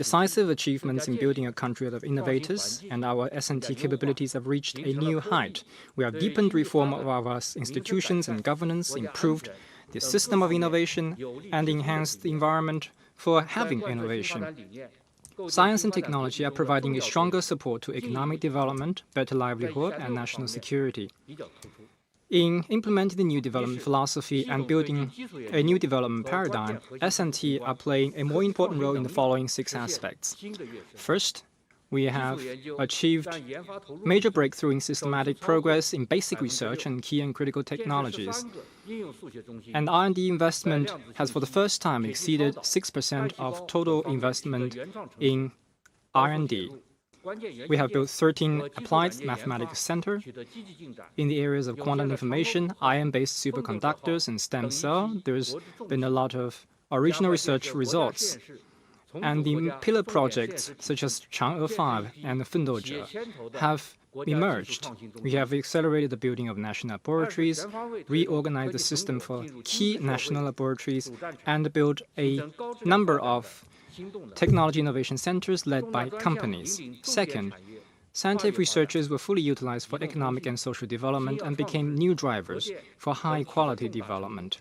Decisive achievements in building a country of innovators, and our S&T capabilities have reached a new height. We have deepened reform of our institutions and governance, improved the system of innovation, and enhanced the environment for having innovation. Science and technology are providing a stronger support to economic development, better livelihood, and national security. In implementing the new development philosophy and building a new development paradigm, S&T are playing a more important role in the following 6 aspects. First, we have achieved major breakthrough in systematic progress in basic research and key and critical technologies. And R&D investment has for the first time exceeded 6% of total investment in R&D. We have built 13 applied mathematics centers in the areas of quantum information, ion-based superconductors, and stem cell. There's been a lot of original research results. And the pillar projects, such as Chang'e 5 and Fendozhe, have emerged. We have accelerated the building of national laboratories, reorganized the system for key national laboratories, and built a number of technology innovation centers led by companies. Second, scientific researchers were fully utilized for economic and social development and became new drivers for high-quality development.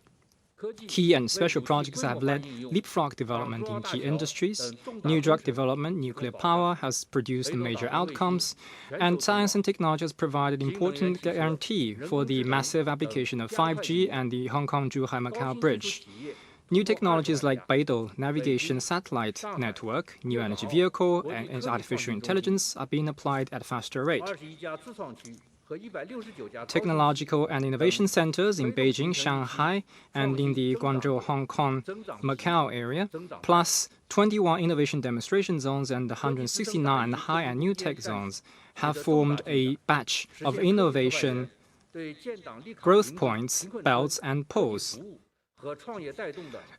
Key and special projects have led leapfrog development in key industries. New drug development, nuclear power has produced major outcomes, and science and technology has provided important guarantee for the massive application of 5G and the Hong Kong-Zhuhai-Macau Bridge. New technologies like Beidou navigation satellite network, new energy vehicle, and artificial intelligence are being applied at a faster rate. Technological and innovation centers in Beijing, Shanghai, and in the Guangzhou, Hong Kong, Macau area, plus 21 innovation demonstration zones and 169 high and new tech zones have formed a batch of innovation growth points, belts, and poles.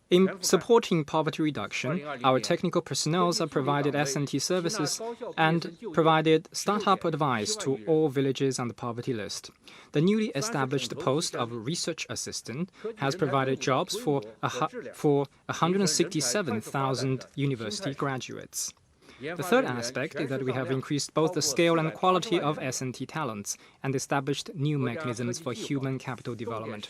In supporting poverty reduction, our technical personnel have provided S&T services and provided startup advice to all villages on the poverty list. The newly established post of research assistant has provided jobs for 167,000 university graduates. The third aspect is that we have increased both the scale and quality of S&T talents and established new mechanisms for human capital development.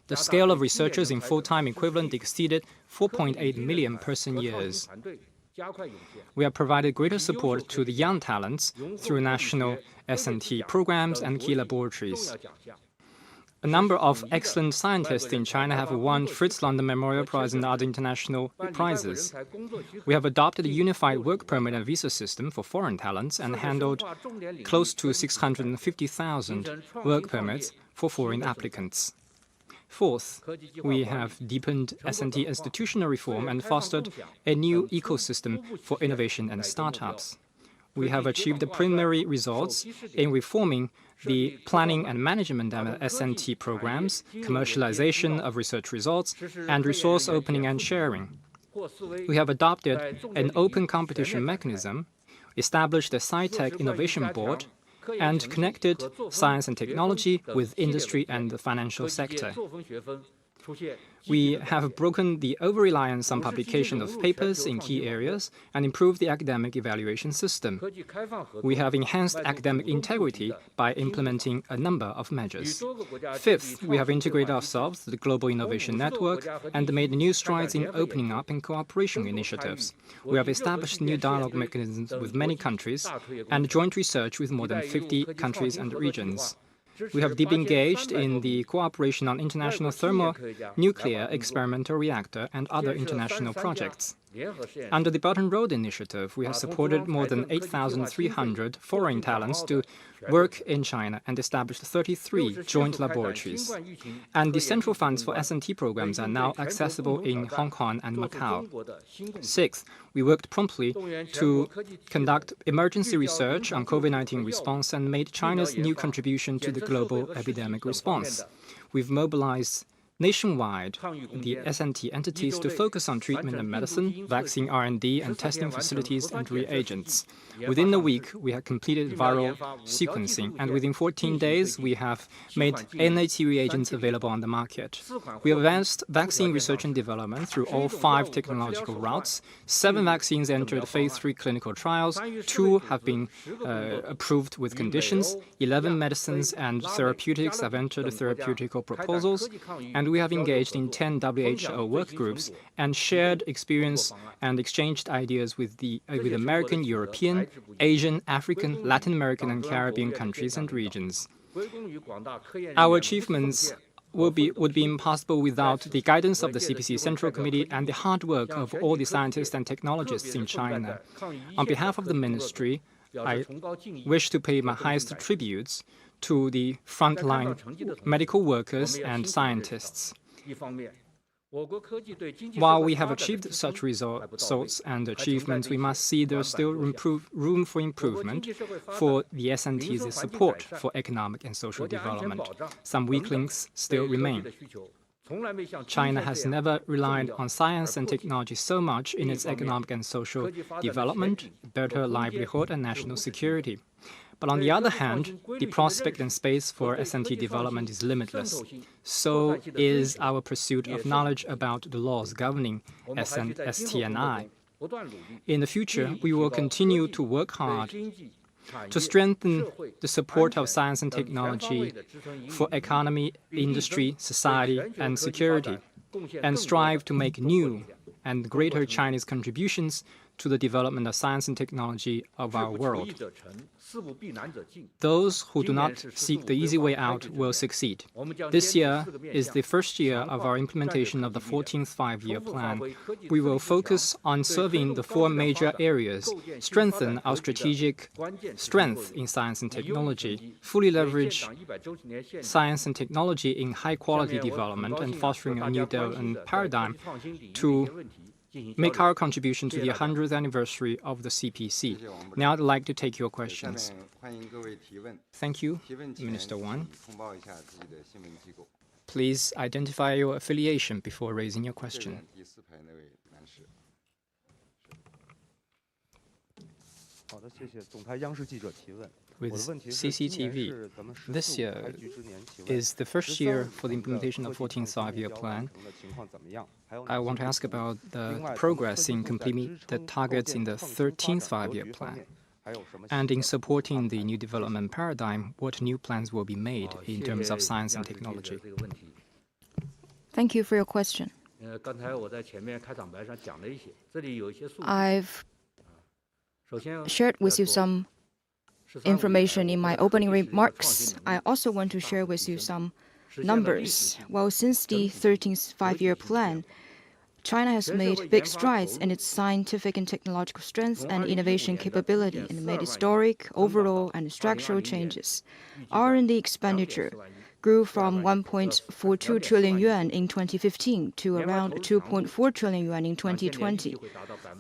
The scale of researchers in full-time equivalent exceeded 4.8 million person-years. We have provided greater support to the young talents through national S&T programs and key laboratories. A number of excellent scientists in China have won Fritz London Memorial Prize and other international prizes. We have adopted a unified work permit and visa system for foreign talents and handled close to 650,000 work permits for foreign applicants. Fourth, we have deepened S&T institutional reform and fostered a new ecosystem for innovation and startups. We have achieved the preliminary results in reforming the planning and management of S&T programs, commercialization of research results, and resource opening and sharing. We have adopted an open competition mechanism, established a Sci-Tech Innovation Board, and connected science and technology with industry and the financial sector. We have broken the over-reliance on publication of papers in key areas and improved the academic evaluation system. We have enhanced academic integrity by implementing a number of measures. Fifth, we have integrated ourselves to the Global Innovation Network and made new strides in opening up and cooperation initiatives. We have established new dialogue mechanisms with many countries and joint research with more than 50 countries and regions. We have deeply engaged in the cooperation on international thermonuclear experimental reactor and other international projects. Under the Belt and Road Initiative, we have supported more than 8,300 foreign talents to work in China and established 33 joint laboratories. And the central funds for S&T programs are now accessible in Hong Kong and Macau. Sixth, we worked promptly to conduct emergency research on COVID-19 response and made China's new contribution to the global epidemic response. We've mobilized Nationwide, the SNT entities to focus on treatment and medicine, vaccine R&D and testing facilities and reagents. Within a week, we have completed viral sequencing, and within 14 days, we have made NAT reagents available on the market. We advanced vaccine research and development through all 5 technological routes. 7 vaccines entered phase 3 clinical trials, 2 have been approved with conditions, 11 medicines and therapeutics have entered therapeutical proposals, and we have engaged in 10 WHO work groups and shared experience and exchanged ideas with American, European, Asian, African, Latin American, and Caribbean countries and regions. Our achievements would be impossible without the guidance of the CPC Central Committee and the hard work of all the scientists and technologists in China. On behalf of the Ministry, I wish to pay my highest tributes to the frontline medical workers and scientists. While we have achieved such results and achievements, we must see there's still room for improvement for the SNT's support for economic and social development. Some weak links still remain. China has never relied on science and technology so much in its economic and social development, better livelihood, and national security. But on the other hand, the prospect and space for SNT development is limitless. So is our pursuit of knowledge about the laws governing STNI. In the future, we will continue to work hard to strengthen the support of science and technology for economy, industry, society, and security, and strive to make new and greater Chinese contributions to the development of science and technology of our world. Those who do not seek the easy way out will succeed. This year is the first year of our implementation of the 14th Five-Year Plan. We will focus on serving the 4 major areas, strengthen our strategic strength in science and technology, fully leverage science and technology in high-quality development, and fostering a new development paradigm to make our contribution to the 100th anniversary of the CPC. Now I'd like to take your questions. Thank you, Minister Wang. Please identify your affiliation before raising your question. With CCTV, this year is the first year for the implementation of the 14th Five-Year Plan. I want to ask about the progress in completing the targets in the 13th Five-Year Plan. And in supporting the new development paradigm, what new plans will be made in terms of science and technology? Thank you for your question. I've shared with you some information in my opening remarks. I also want to share with you some numbers. Well, since the 13th Five-Year Plan, China has made big strides in its scientific and technological strength and innovation capability and made historic, overall, and structural changes. R&D expenditure grew from 1.42 trillion yuan in 2015 to around 2.4 trillion yuan in 2020.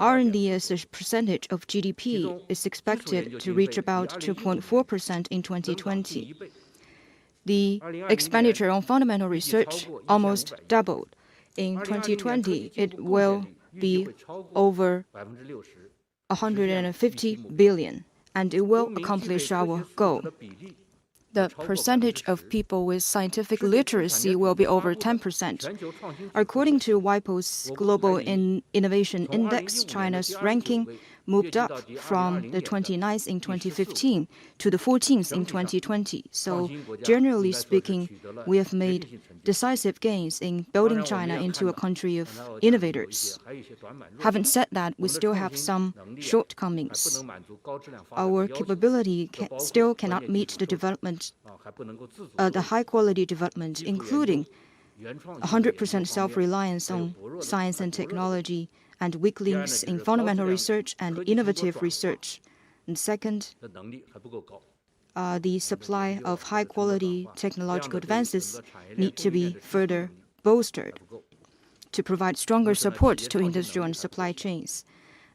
R&D as a percentage of GDP is expected to reach about 2.4% in 2020. The expenditure on fundamental research almost doubled. In 2020, it will be over 150 billion, and it will accomplish our goal. The percentage of people with scientific literacy will be over 10%. According to WIPO's Global Innovation Index, China's ranking moved up from the 29th in 2015 to the 14th in 2020. So, generally speaking, we have made decisive gains in building China into a country of innovators. Having said that, we still have some shortcomings. Our capability still cannot meet the development, the high-quality development, including 100% self-reliance on science and technology, and weak links in fundamental research and innovative research. And second, the supply of high-quality technological advances need to be further bolstered to provide stronger support to industrial and supply chains.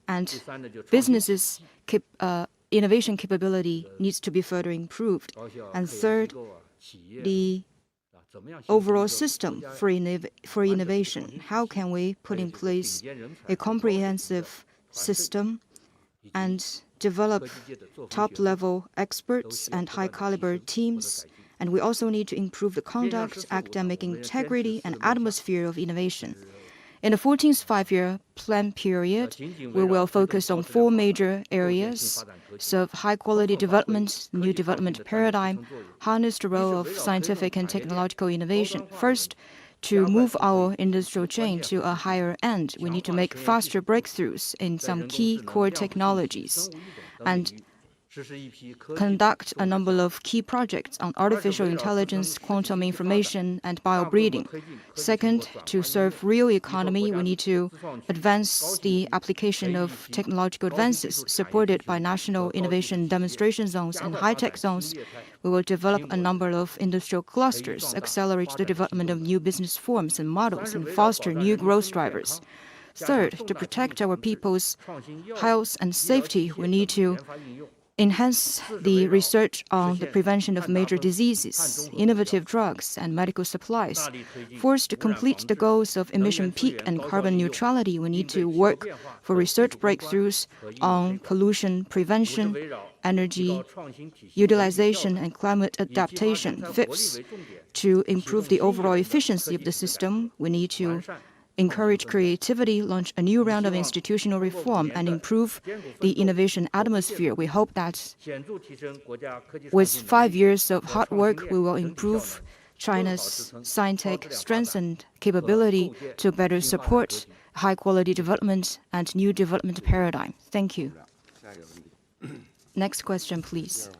And businesses' innovation capability needs to be further improved. And third, the overall system for innovation? How can we put in place a comprehensive system and develop top-level experts and high-caliber teams? And we also need to improve the conduct, academic integrity, and atmosphere of innovation. In the 14th five-year plan period, we will focus on 4 major areas: serve high-quality development, new development paradigm, harness the role of scientific and technological innovation. First, to move our industrial chain to a higher end, we need to make faster breakthroughs in some key core technologies and conduct a number of key projects on artificial intelligence, quantum information, and biobreeding. Second, to serve real economy, we need to advance the application of technological advances supported by national innovation demonstration zones and high-tech zones. We will develop a number of industrial clusters, accelerate the development of new business forms and models, and foster new growth drivers. Third, to protect our people's health and safety, we need to enhance the research on the prevention of major diseases, innovative drugs, and medical supplies. Fourth, to complete the goals of emission peak and carbon neutrality, we need to work for research breakthroughs on pollution prevention, energy utilization, and climate adaptation. Fifth, to improve the overall efficiency of the system, we need to encourage creativity, launch a new round of institutional reform, and improve the innovation atmosphere. We hope that with 5 years of hard work, we will improve China's scientific strength and capability to better support high-quality development and new development paradigm. Thank you. Next question, please.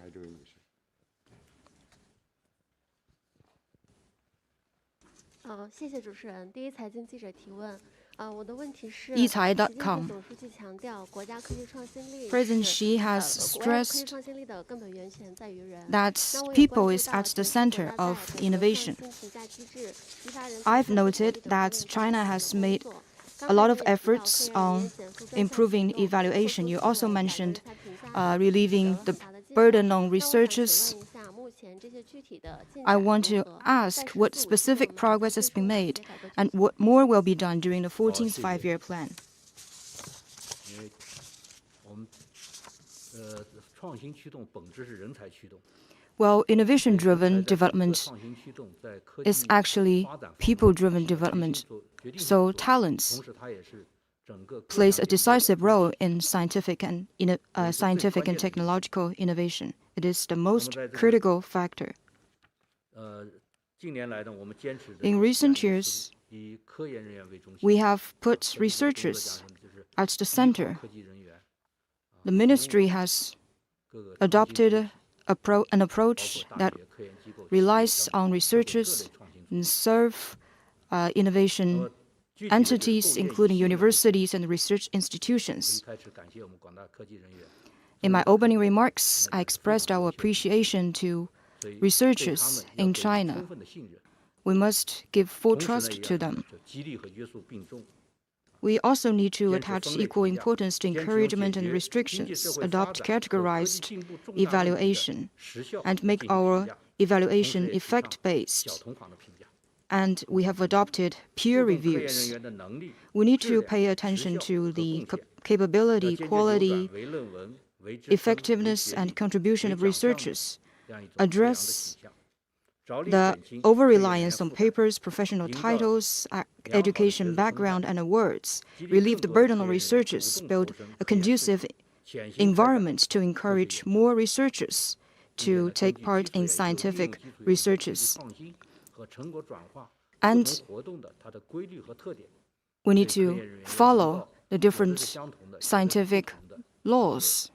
谢谢主持人。第一财经记者提问。我的问题是， eCai.com. 总书记强调，国家科技创新力 President Xi has 国家科技 stressed 创新力的根本源泉在于人。 that people is at the center of innovation. I've noted that China has made a lot of efforts on improving evaluation. You also mentioned relieving the burden on researchers. I want to ask what specific progress has been made and what more will be done during the 14th five-year plan. Well, innovation-driven development is actually people-driven development, so talents plays a decisive role in scientific and technological innovation. It is the most critical factor. In recent years, we have put researchers at the center. The ministry has adopted an approach that relies on researchers and serve innovation entities, including universities and research institutions. In my opening remarks, I expressed our appreciation to researchers in China. We must give full trust to them. We also need to attach equal importance to encouragement and restrictions, adopt categorized evaluation, and make our evaluation effect-based. And we have adopted peer reviews. We need to pay attention to the capability, quality, effectiveness, and contribution of researchers, address the over-reliance on papers, professional titles, education background, and awards, relieve the burden on researchers, build a conducive environment to encourage more researchers to take part in scientific researches. And we need to follow the different scientific laws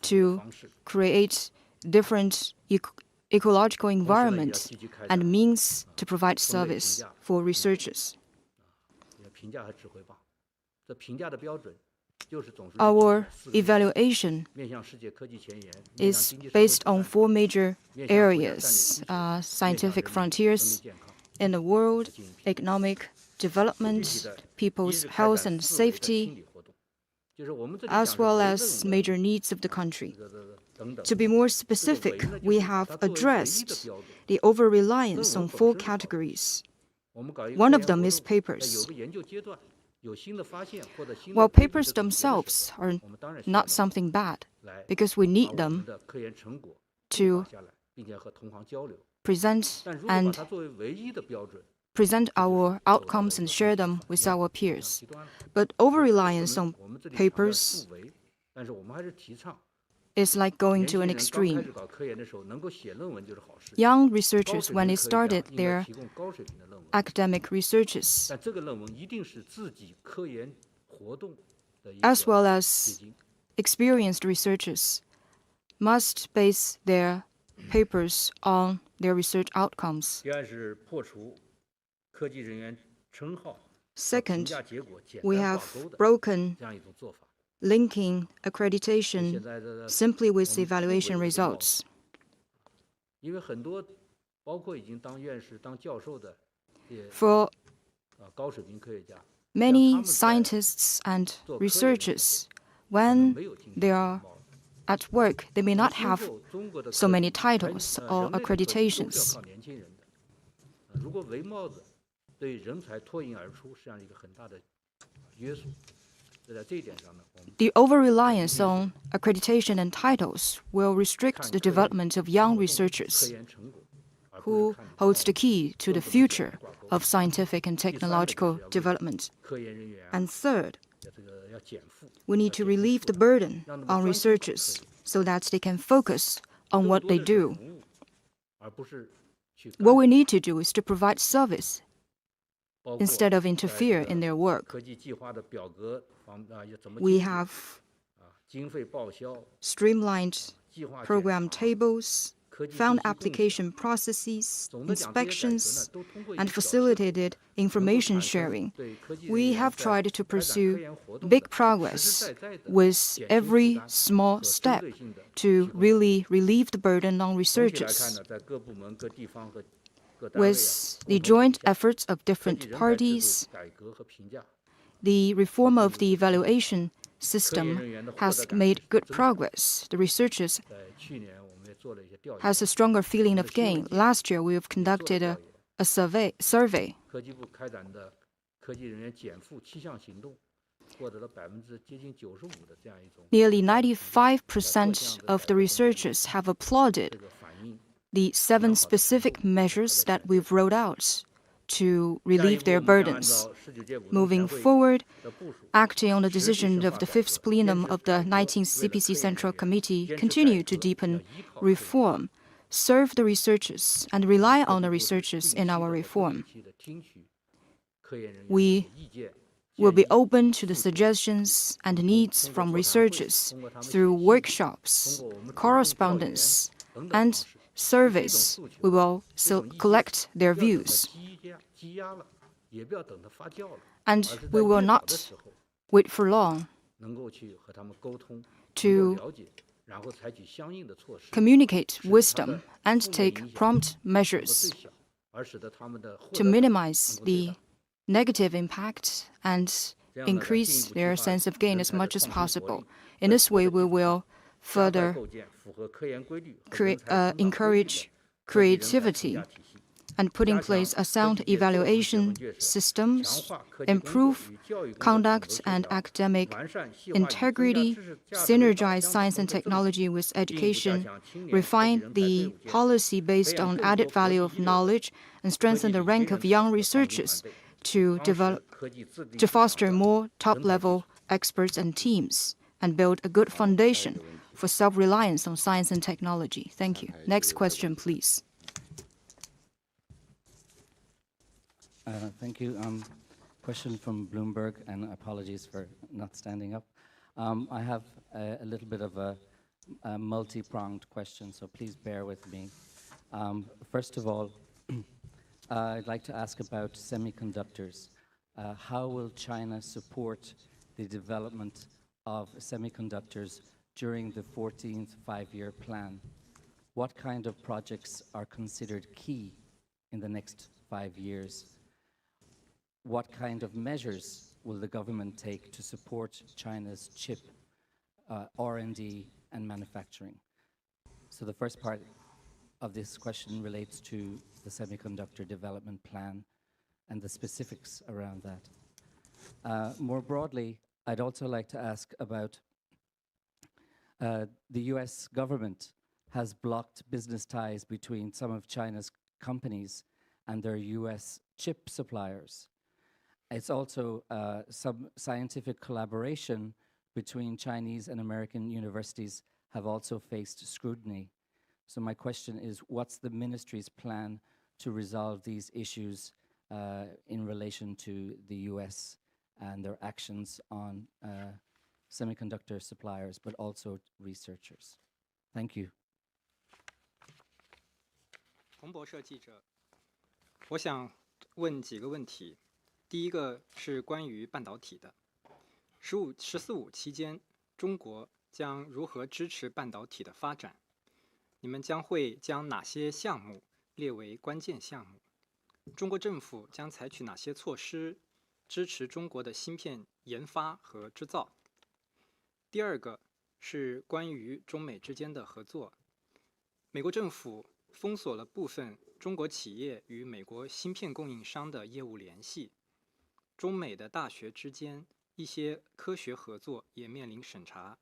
to create different ecological environment and means to provide service for researchers. Our evaluation is based on 4 major areas: scientific frontiers in the world, economic development, people's health and safety, as well as major needs of the country. To be more specific, we have addressed the over-reliance on 4 categories. One of them is papers. While papers themselves are not something bad, because we need them to present our outcomes and share them with our peers. But over-reliance on papers is like going to an extreme. Young researchers, when they started their academic researches, as well as experienced researchers, must base their papers on their research outcomes. Second, we have broken linking accreditation simply with evaluation results. For many scientists and researchers, when they are at work, they may not have so many titles or accreditations. The over-reliance on accreditation and titles will restrict the development of young researchers who holds the key to the future of scientific and technological development. And third, we need to relieve the burden on researchers so that they can focus on what they do. What we need to do is to provide service instead of interfere in their work. We have streamlined program tables, found application processes, inspections, and facilitated information sharing. We have tried to pursue big progress with every small step to really relieve the burden on researchers. With the joint efforts of different parties, the reform of the evaluation system has made good progress. The researchers has a stronger feeling of gain. Last year, we have conducted a survey. Nearly 95% of the researchers have applauded the 7 specific measures that we've rolled out to relieve their burdens. Moving forward, acting on the decision of the 5th Plenum of the 19th CPC Central Committee, continue to deepen reform, serve the researchers, and rely on the researchers in our reform. We will be open to the suggestions and needs from researchers through workshops, correspondence, and surveys. We will collect their views. And we will not wait for long to communicate wisdom and take prompt measures to minimize the negative impact and increase their sense of gain as much as possible. In this way, we will further encourage creativity and put in place a sound evaluation systems, improve conduct and academic integrity, synergize science and technology with education, refine the policy based on added value of knowledge, and strengthen the rank of young researchers to foster more top-level experts and teams, and build a good foundation for self-reliance on science and technology. Thank you. Next question, please. Thank you. Question from Bloomberg, and apologies for not standing up. I have a little bit of a multi-pronged question, so please bear with me. First of all, I'd like to ask about semiconductors. How will China support the development of semiconductors during the 14th five-year plan? What kind of projects are considered key in the next 5 years? What kind of measures will the government take to support China's chip R&D and manufacturing? So the first part of this question relates to the semiconductor development plan and the specifics around that. More broadly, I'd also like to ask about the US government has blocked business ties between some of China's companies and their US chip suppliers. It's also some scientific collaboration between Chinese and American universities have also faced scrutiny. So my question is, what's the ministry's plan to resolve these issues in relation to the US and their actions on semiconductor suppliers, but also researchers? Thank you. 彭博社记者，我想问几个问题。第一个是关于半导体的。“十四五”期间，中国将如何支持半导体的发展？你们将会将哪些项目列为关键项目？中国政府将采取哪些措施支持中国的芯片研发和制造？第二个是关于中美之间的合作。美国政府封锁了部分中国企业与美国芯片供应商的业务联系，中美的大学之间一些科学合作也面临审查。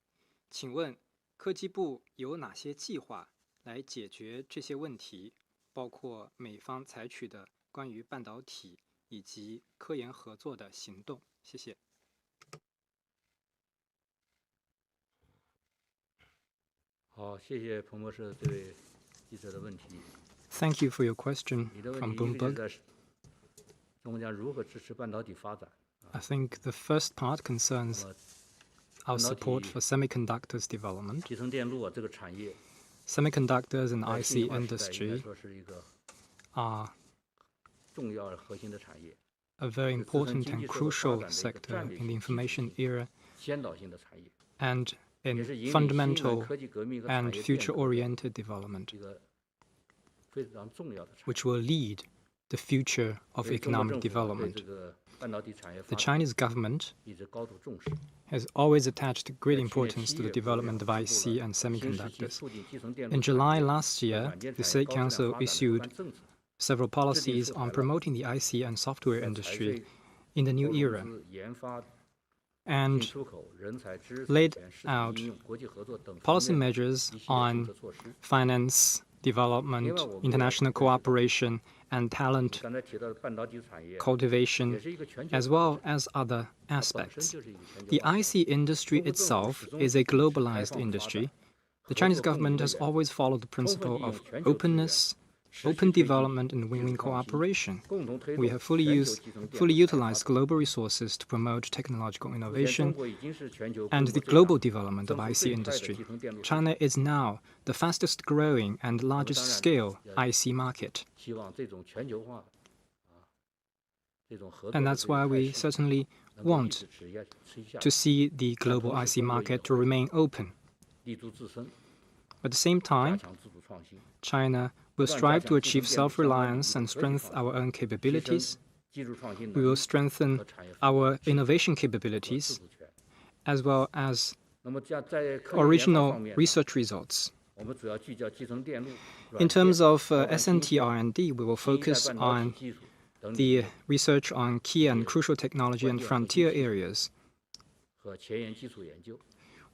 请问科技部有哪些计划来解决这些问题，包括美方采取的关于半导体以及科研合作的行动？谢谢。好，谢谢彭博社这位记者的问题。Thank you for your question 你的问 from 题一个 Bloomberg. 是中国将如何支持半导体发展？ I think the first part concerns our support for semiconductors development. 集成电路这个产业， Semiconductors and 在信息 IC 化时代应该 industry 说是一个 are 重要而核心的产业， a very important and crucial sector in the information era 先导性的产业， and 也 in 是引领新一 fundamental 轮科技革命和产 and 业变革 future-oriented development, 一个非常重要的产业。 which will lead the future of 所以中国 economic 政府对 development. 这个半导体产业 The 发展 Chinese government 一直高度重视。 has always attached great 在去年 importance 7 to the 月，国务院 development of 公布 IC 了 and 新时期 semiconductors. 促进集成电路 In 产 July 业 last 和 year, 软件 the 产业 State 高质量 Council 发展的有 issued 关政策， several policies 制定出 on 台了 promoting the IC and software 在财 industry 税、 in the 投 new 融 era 资、研发、 and 进出口、人才、知识 laid 产权、市场 out 应用、国际合作等 policy 方面 measures 一系列政 on 策措施。 finance, development, 另外，我们也 international 认识 cooperation, and 你 talent 刚才提到的半导体产业， cultivation, 也是一个全球 as 化 well 的产业， as other 它本身 aspects. 就是一个全 The 球化的产业。 IC industry 中国政府 itself 始终 is a 秉持开 globalized 放发 industry. 展、 The 合 Chinese 作共赢 government 的 has 原则， always followed the 充分 principle 利用 of 全球资源， openness, 持续 open 推进 development, and 技术 win-win 创新， cooperation. 共同推 We 动 have fully 全球 used, 集成电 fully 路开发 utilized 发展。 global resources to promote technological 目前，中 innovation 国已经是全球规 and 模 the 最大、 global development 增 of 速 IC 最快的 industry. 集成电路市 China 场。 is now the fastest growing and 我们 largest 当然 scale 也 IC market. 希望这种全球化、这种合作 And 的 that's 这个 why 态 we 势 certainly 能够一 want 直持续下 to 去， see the global IC market to remain open. 立足自身， At the same 加 time, 强自主创新， China will strive to achieve self-reliance and strengthen our own 提升 capabilities. 技术创新 We 能 will 力 strengthen 和产业发展 our innovation 和自 capabilities 主权。 as well as 那么在科研研发 original 方面， research results. 我们主要聚焦集成电路、 In 软件、 terms of 高端芯 SNT 片、 R&D, we will 新一代 focus 半导体 on 技术等领 the 域 research on key and crucial technology and frontier areas. 和前沿基础研究，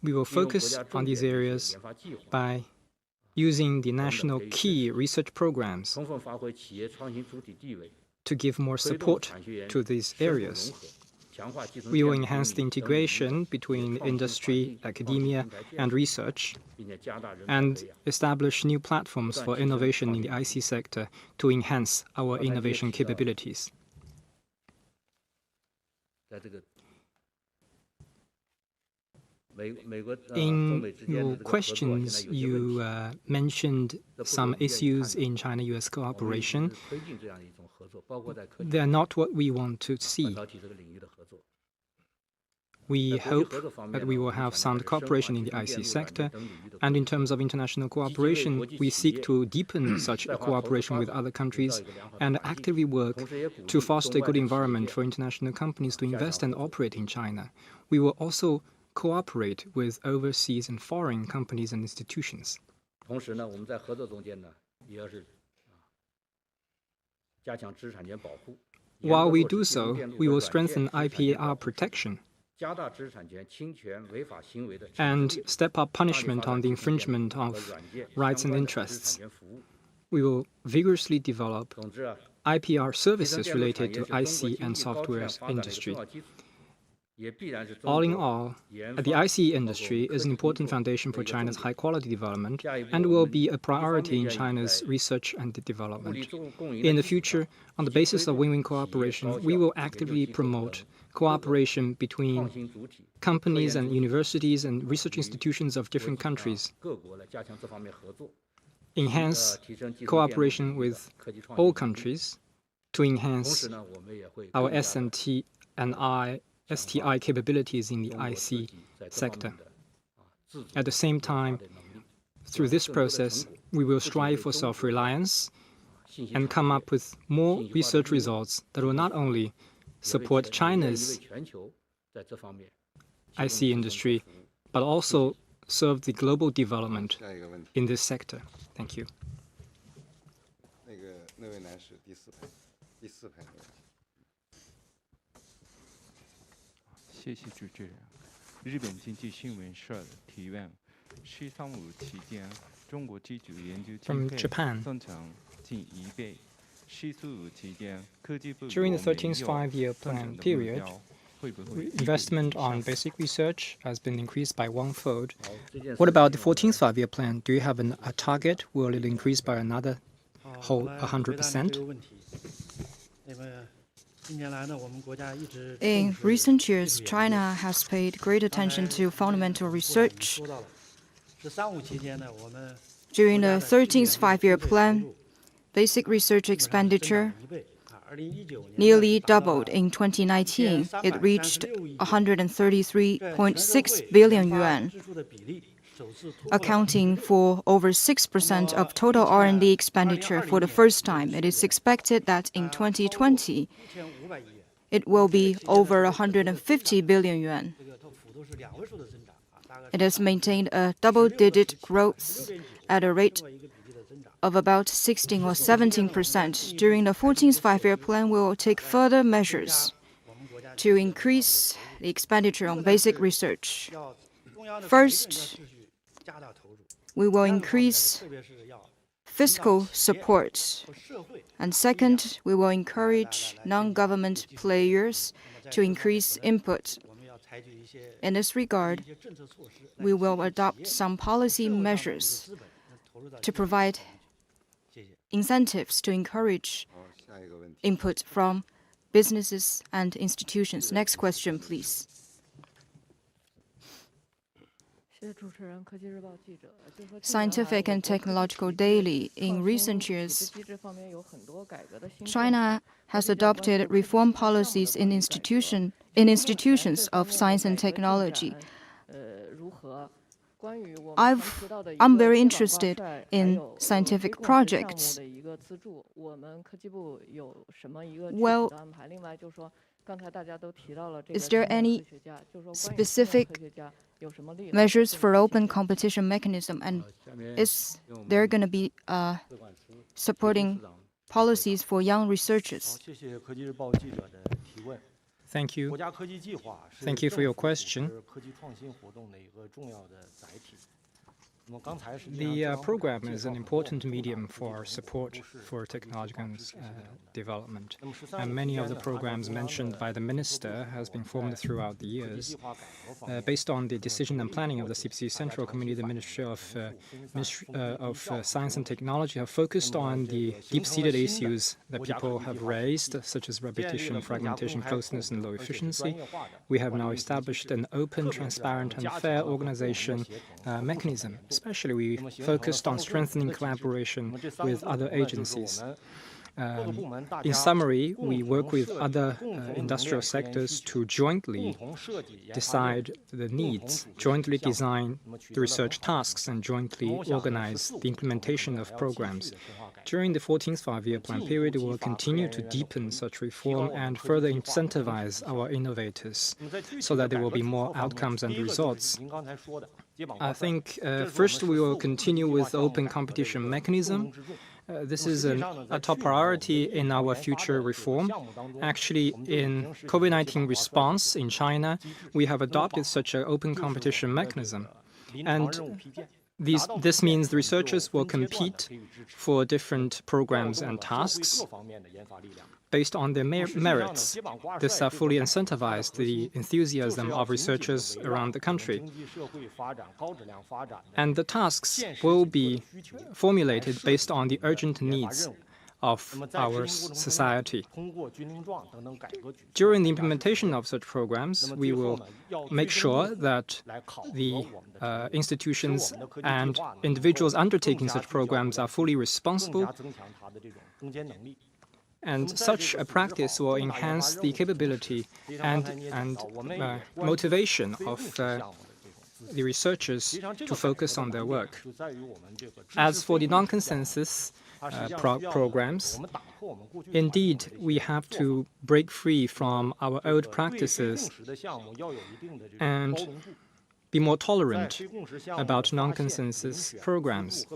We will 利用国 focus 家 on 重 these 点的一 areas 些研发计划， by using the national key research programs 充分发挥企业创新主体地位， to give more 推动 support 产学研 to these 深入 areas. 融合，强化集成 We 电 will 路 enhance the 领域等领域 integration between 创新 industry, 环境、创新 academia, 平台建 and 设， research, 并且加大人才 and 培养， establish new platforms for innovation in the IC sector to enhance our innovation capabilities. 在这个美国中 In 美之间的 your 这个合作，现在 questions, 有些问 you 题。 mentioned 这不是 some 我们愿意看 issues 的。 in China-US 我们一直 cooperation. 是推进这样一种合作，包括在科技 They are not what we want to 半 see. 导体这个领域的合作。 We 在国际 hope 合作方 that 面 we 呢， will 我们 have 强 sound 调是深化 cooperation in 集 the 成 IC 电路、软 sector, 件等领域的 and 合 in 作， terms of international cooperation, we seek to deepen such 在华投资 cooperation 发 with 展 other 营造 countries 一个良好的 and 环境， actively work 同时也鼓 to 励 foster a 中外 good 的企 environment 业 for international companies to 加 invest 强 and 合作。 operate in China. We will also cooperate with overseas and foreign companies and institutions. 同时呢，我们在合作中间呢，也要是加强知识产权保护。 While we do so, we will strengthen IPR protection and step up punishment on the infringement of rights and interests. We will vigorously develop IPR services related to IC and software industry. All in all, the ICE industry is an important foundation for China's high-quality development and will be a priority in China's research and development. In the future, on the basis of win-win cooperation, we will actively promote cooperation between companies and universities and research institutions of different countries, enhance cooperation with all countries to enhance our S&T and STI capabilities in the IC sector. At the same time, through this process, we will strive for self-reliance and come up with more research results that will not only support China's IC industry, but also serve the global development in this sector. Thank you. 谢谢主持人。日本经济新闻社提问：“13.5期间，中国基础研究经费增长近1倍。14.5期间，科技部 During the 13th five-year plan period, investment on basic research has been increased by one-fold. What about the 14th five-year plan? Do you have a target? Will it increase by another whole 100%? In recent years, China has paid great attention to fundamental research. During the 13th five-year plan, basic research expenditure nearly doubled in 2019. It reached 133.6 billion yuan, accounting for over 6% of total R&D expenditure for the first time. It is expected that in 2020, it will be over 150 billion yuan. It has maintained a double-digit growth at a rate of about 16 or 17%. During the 14th five-year plan, we will take further measures to increase the expenditure on basic research. First, we will increase fiscal support. And second, we will encourage non-government players to increase input. In this regard, we will adopt some policy measures to provide incentives to encourage input from businesses and institutions. Next question, please. Scientific and Technological Daily. In recent years, China has adopted reform policies in institutions of science and technology. I'm very interested in scientific projects. Well, is there any specific measures for open competition mechanism, and is there going to be supporting policies for young researchers? Thank you. Thank you for your question. The program is an important medium for support for technological development, and many of the programs mentioned by the minister has been formed throughout the years. Based on the decision and planning of the CPC Central Committee, the Ministry of Science and Technology have focused on the deep-seated issues that people have raised, such as repetition, fragmentation, closeness, and low efficiency. We have now established an open, transparent, and fair organization mechanism. Especially, we focused on strengthening collaboration with other agencies. In summary, we work with other industrial sectors to jointly decide the needs, jointly design the research tasks, and jointly organize the implementation of programs. During the 14th five-year plan period, we will continue to deepen such reform and further incentivize our innovators so that there will be more outcomes and results. I think first we will continue with the open competition mechanism. This is a top priority in our future reform. Actually, in COVID-19 response in China, we have adopted such an open competition mechanism. And this means the researchers will compete for different programs and tasks based on their merits. This fully incentivized the enthusiasm of researchers around the country. And the tasks will be formulated based on the urgent needs of our society. During the implementation of such programs, we will make sure that the institutions and individuals undertaking such programs are fully responsible, and such a practice will enhance the capability and motivation of the researchers to focus on their work. As for the non-consensus programs, indeed, we have to break free from our old practices and be more tolerant about non-consensus programs.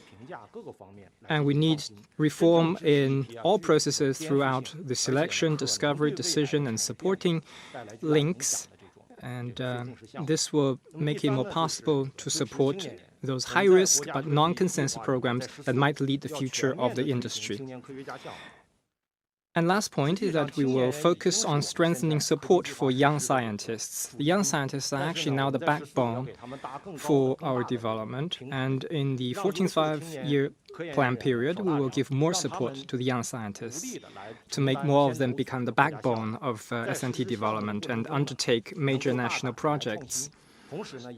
And we need reform in all processes throughout the selection, discovery, decision, and supporting links. And this will make it more possible to support those high-risk but non-consensus programs that might lead the future of the industry. And last point is that we will focus on strengthening support for young scientists. The young scientists are actually now the backbone for our development. And in the 14th five-year plan period, we will give more support to the young scientists to make more of them become the backbone of SNT development and undertake major national projects,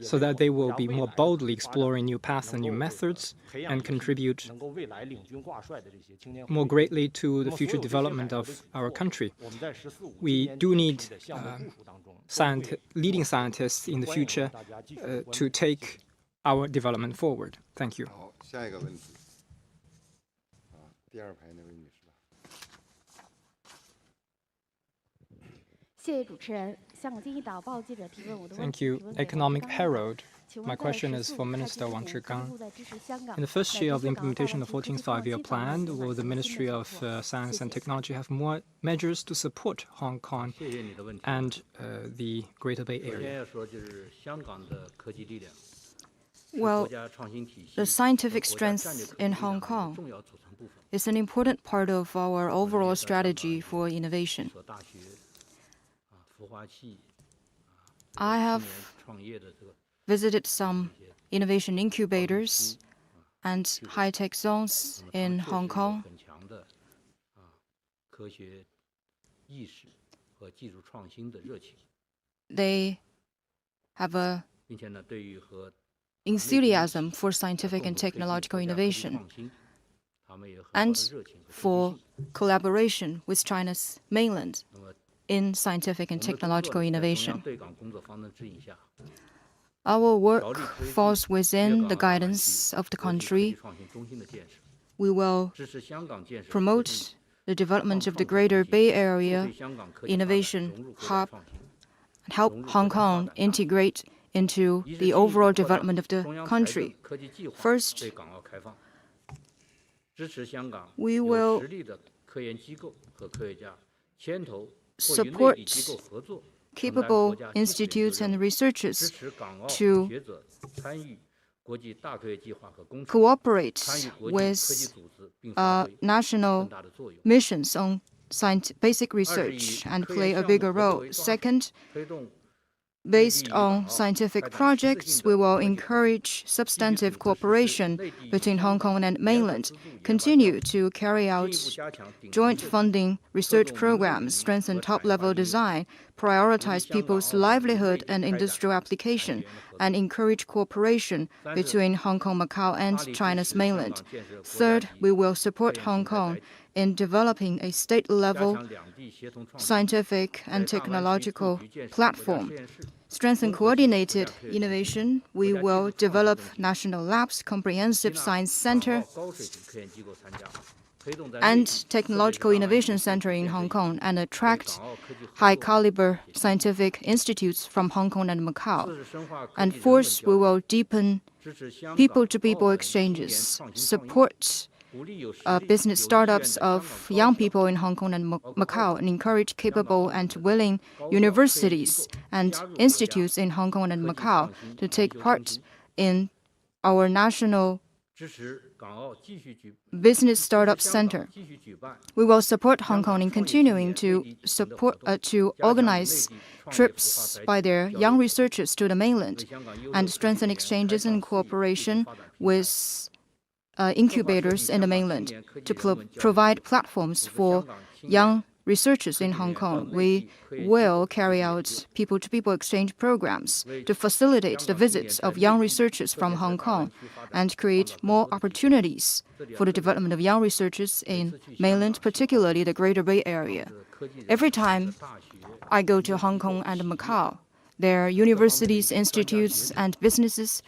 so that they will be more boldly exploring new paths and new methods and contribute more greatly to the future development of our country. We do need leading scientists in the future to take our development forward. Thank you. Thank you. Economic Herald. My question is for Minister Zhang Zhigang. In the first year of the implementation of the 14th five-year plan, will the Ministry of Science and Technology have more measures to support Hong Kong and the Greater Bay Area? Well, the scientific strength in Hong Kong is an important part of our overall strategy for innovation. I have visited some innovation incubators and high-tech zones in Hong Kong. They have an enthusiasm for scientific and technological innovation and for collaboration with China's mainland in scientific and technological innovation. Our work falls within the guidance of the country. We will promote the development of the Greater Bay Area innovation hub and help Hong Kong integrate into the overall development of the country. First, we will support capable institutes and researchers to cooperate with national missions on basic research and play a bigger role. Second, based on scientific projects, we will encourage substantive cooperation between Hong Kong and mainland, continue to carry out joint funding research programs, strengthen top-level design, prioritize people's livelihood and industrial application, and encourage cooperation between Hong Kong, Macau, and China's mainland. Third, we will support Hong Kong in developing a state-level scientific and technological platform. Strengthen coordinated innovation. We will develop national labs, comprehensive science center, and Technological Innovation Center in Hong Kong and attract high-caliber scientific institutes from Hong Kong and Macau. And fourth, we will deepen people-to-people exchanges, support business startups of young people in Hong Kong and Macau, and encourage capable and willing universities and institutes in Hong Kong and Macau to take part in our national business startup center. We will support Hong Kong in continuing to organize trips by their young researchers to the mainland and strengthen exchanges and cooperation with incubators in the mainland to provide platforms for young researchers in Hong Kong. We will carry out people-to-people exchange programs to facilitate the visits of young researchers from Hong Kong and create more opportunities for the development of young researchers in mainland, particularly the Greater Bay Area. Every time I go to Hong Kong and Macau, their universities, institutes, and businesses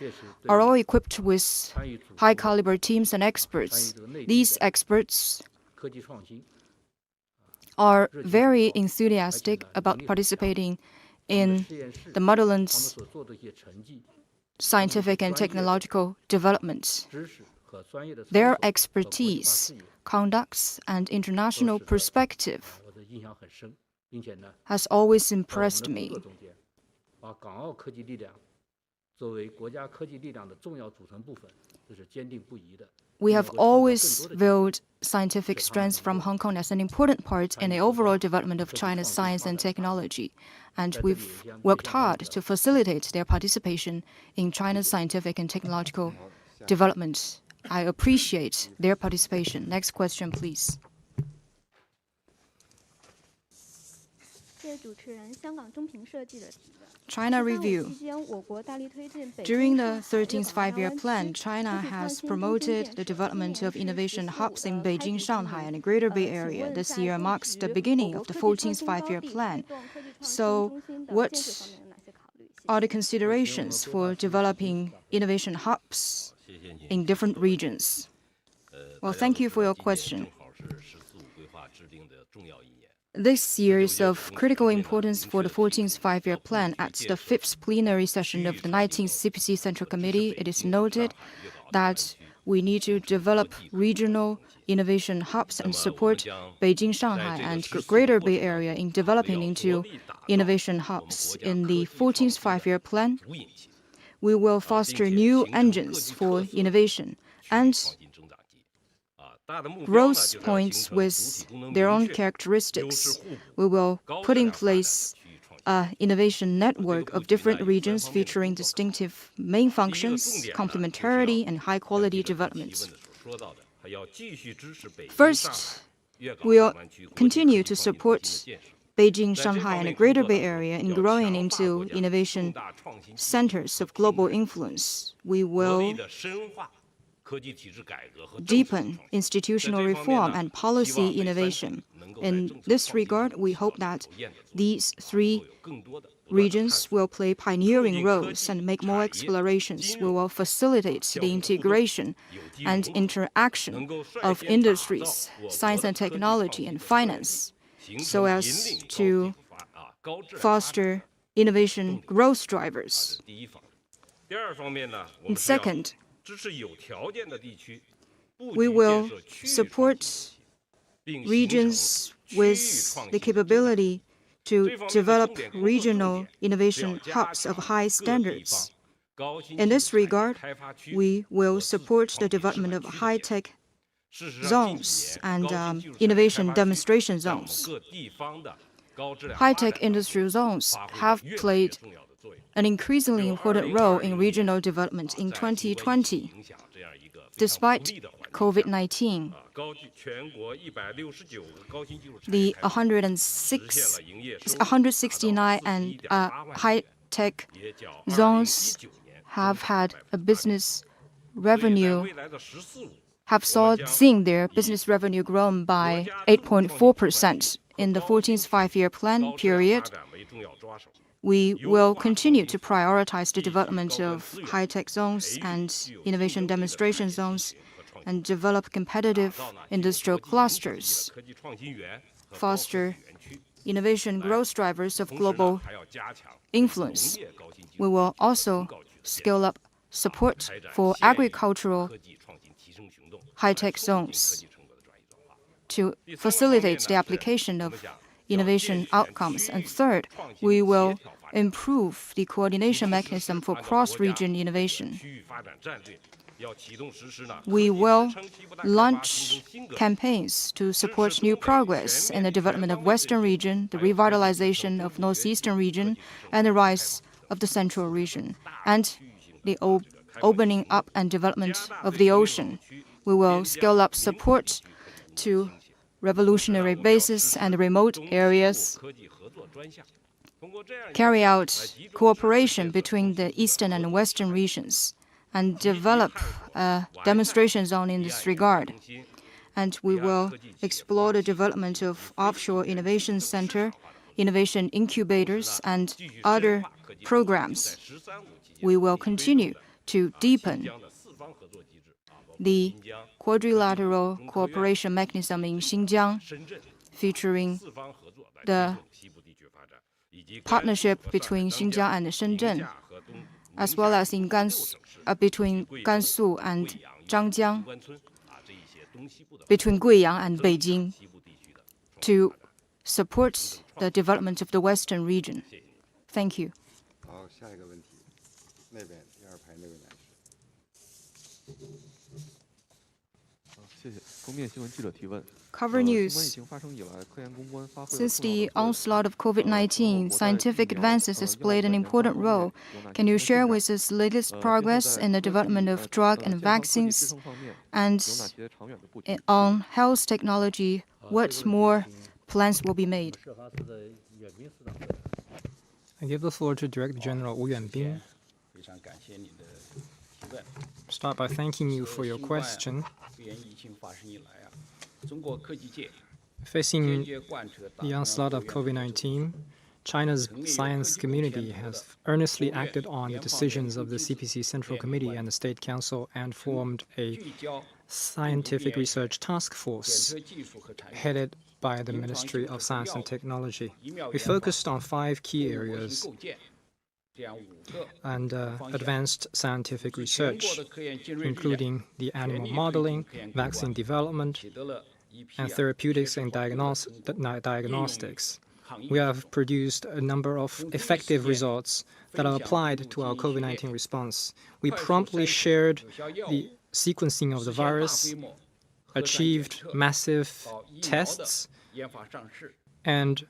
are all equipped with high-caliber teams and experts. These experts are very enthusiastic about participating in the motherland's scientific and technological development. Their expertise, conducts, and international perspective has always impressed me. We have always viewed scientific strengths from Hong Kong as an important part in the overall development of China's science and technology, and we've worked hard to facilitate their participation in China's scientific and technological development. I appreciate their participation. Next question, please. China Review. During the 13th Five-Year Plan, China has promoted the development of innovation hubs in Beijing, Shanghai, and the Greater Bay Area. This year marks the beginning of the 14th Five-Year Plan. So, what are the considerations for developing innovation hubs in different regions? Well, thank you for your question. This year is of critical importance for the 14th Five-Year Plan. At the 5th plenary session of the 19th CPC Central Committee, it is noted that we need to develop regional innovation hubs and support Beijing, Shanghai, and Greater Bay Area in developing into innovation hubs. In the 14th Five-Year Plan, we will foster new engines for innovation and growth points with their own characteristics. We will put in place an innovation network of different regions featuring distinctive main functions, complementarity, and high-quality development. First, we'll continue to support Beijing, Shanghai, and the Greater Bay Area in growing into innovation centers of global influence. We will deepen institutional reform and policy innovation. In this regard, we hope that these three regions will play pioneering roles and make more explorations. We will facilitate the integration and interaction of industries, science and technology, and finance, so as to foster innovation growth drivers. And second, we will support regions with the capability to develop regional innovation hubs of high standards. In this regard, we will support the development of high-tech zones and innovation demonstration zones. High-tech industrial zones have played an increasingly important role in regional development in 2020. Despite COVID-19, the 169 high-tech zones have had a business revenue, seen their business revenue grown by 8.4% in the 14th Five-Year Plan period. We will continue to prioritize the development of high-tech zones and innovation demonstration zones and develop competitive industrial clusters, foster innovation growth drivers of global influence. We will also scale up support for agricultural high-tech zones to facilitate the application of innovation outcomes. And third, we will improve the coordination mechanism for cross-region innovation. We will launch campaigns to support new progress in the development of Western region, the revitalization of Northeastern region, and the rise of the Central region, and the opening up and development of the ocean. We will scale up support to revolutionary bases and remote areas, carry out cooperation between the Eastern and Western regions, and develop a demonstration zone in this regard. And we will explore the development of offshore innovation center, innovation incubators, and other programs. We will continue to deepen the quadrilateral cooperation mechanism in Xinjiang, featuring the partnership between Xinjiang and Shenzhen, as well as in between Gansu and Zhangjiang, between Guiyang and Beijing, to support the development of the Western region. Thank you. Cover News. Since the onslaught of COVID-19, scientific advances has played an important role. Can you share with us the latest progress in the development of drug and vaccines? And on health technology, what more plans will be made? I give the floor to Director General Wu Yuanbing. Start by thanking you for your question. Facing the onslaught of COVID-19, China's science community has earnestly acted on the decisions of the CPC Central Committee and the State Council and formed a scientific research task force headed by the Ministry of Science and Technology. We focused on 5 key areas and advanced scientific research, including the animal modeling, vaccine development, and therapeutics and diagnostics. We have produced a number of effective results that are applied to our COVID-19 response. We promptly shared the sequencing of the virus, achieved massive tests, and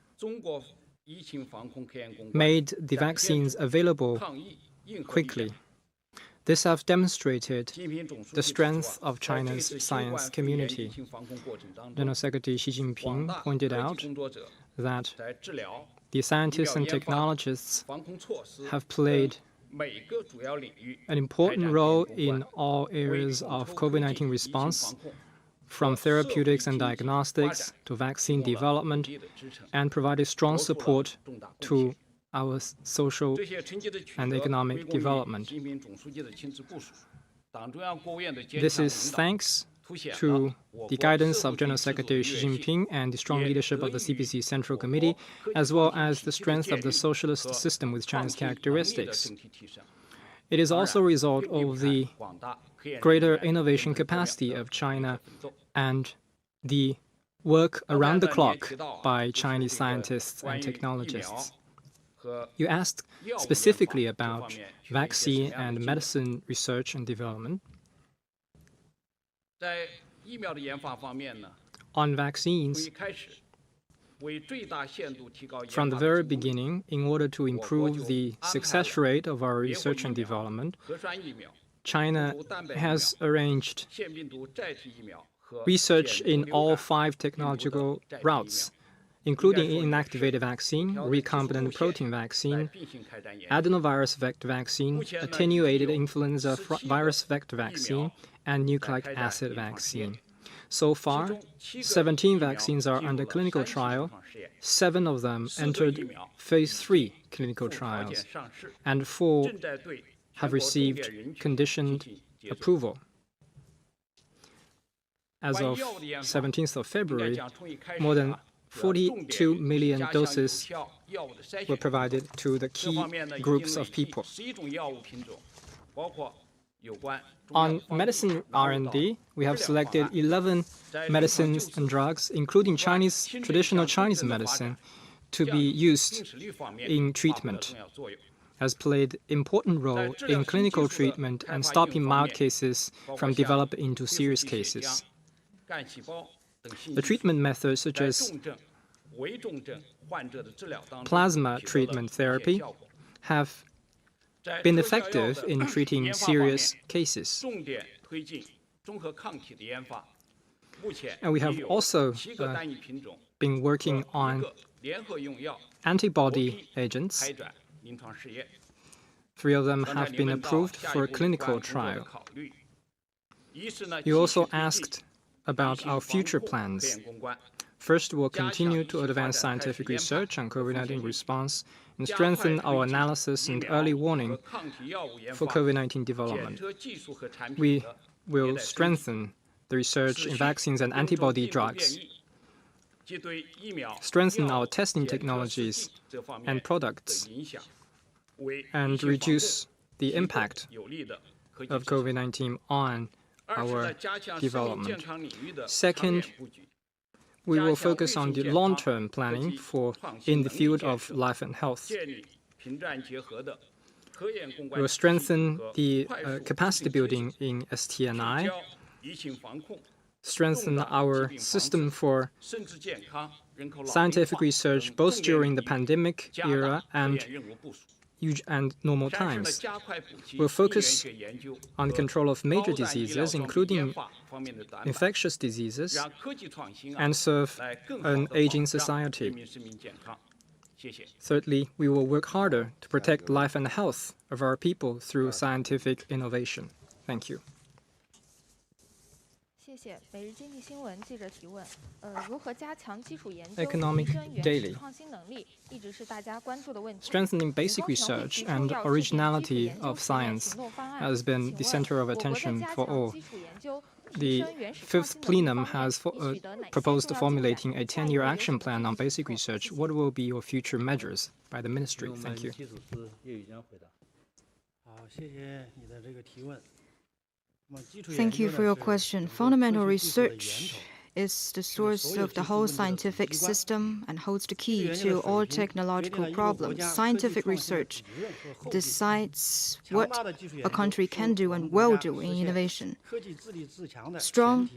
made the vaccines available quickly. This has demonstrated the strength of China's science community. General Secretary Xi Jinping pointed out that the scientists and technologists have played an important role in all areas of COVID-19 response, from therapeutics and diagnostics to vaccine development, and provided strong support to our social and economic development. This is thanks to the guidance of General Secretary Xi Jinping and the strong leadership of the CPC Central Committee, as well as the strength of the socialist system with China's characteristics. It is also a result of the greater innovation capacity of China and the work around the clock by Chinese scientists and technologists. You asked specifically about vaccine and medicine research and development. On vaccines, from the very beginning, in order to improve the success rate of our research and development, China has arranged research in all 5 technological routes, including inactivated vaccine, recombinant protein vaccine, adenovirus vector vaccine, attenuated influenza virus vector vaccine, and nucleic acid vaccine. So far, 17 vaccines are under clinical trial, 7 of them entered phase 3 clinical trials, and 4 have received conditioned approval. As of 17th of February, more than 42 million doses were provided to the key groups of people. On medicine R&D, we have selected 11 medicines and drugs, including traditional Chinese medicine, to be used in treatment, has played important role in clinical treatment and stopping mild cases from developing into serious cases. The treatment methods such as plasma treatment therapy have been effective in treating serious cases. And we have also been working on antibody agents. 3 of them have been approved for a clinical trial. You also asked about our future plans. First, we'll continue to advance scientific research on COVID-19 response and strengthen our analysis and early warning for COVID-19 development. We will strengthen the research in vaccines and antibody drugs, strengthen our testing technologies and products, and reduce the impact of COVID-19 on our development. Second, we will focus on the long-term planning in the field of life and health. We will strengthen the capacity building in STNI, strengthen our system for scientific research both during the pandemic era and normal times. We'll focus on the control of major diseases, including infectious diseases, and serve an aging society. Thirdly, we will work harder to protect life and health of our people through scientific innovation. Thank you. Economic Daily. Strengthening basic research and originality of science has been the center of attention for all. The 5th plenum has proposed formulating a 10-year action plan on basic research. What will be your future measures by the ministry? Thank you. Thank you for your question. Fundamental research is the source of the whole scientific system and holds the key to all technological problems. Scientific research decides what a country can do and will do in innovation. Strong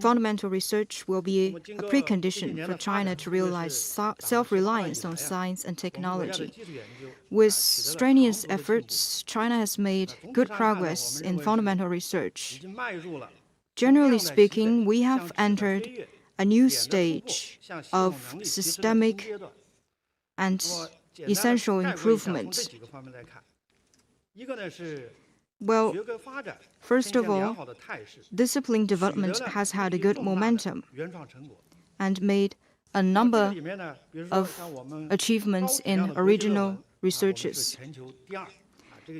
fundamental research will be a precondition for China to realize self-reliance on science and technology. With strenuous efforts, China has made good progress in fundamental research. Generally speaking, we have entered a new stage of systemic and essential improvement. Well, first of all, discipline development has had a good momentum and made a number of achievements in original researches.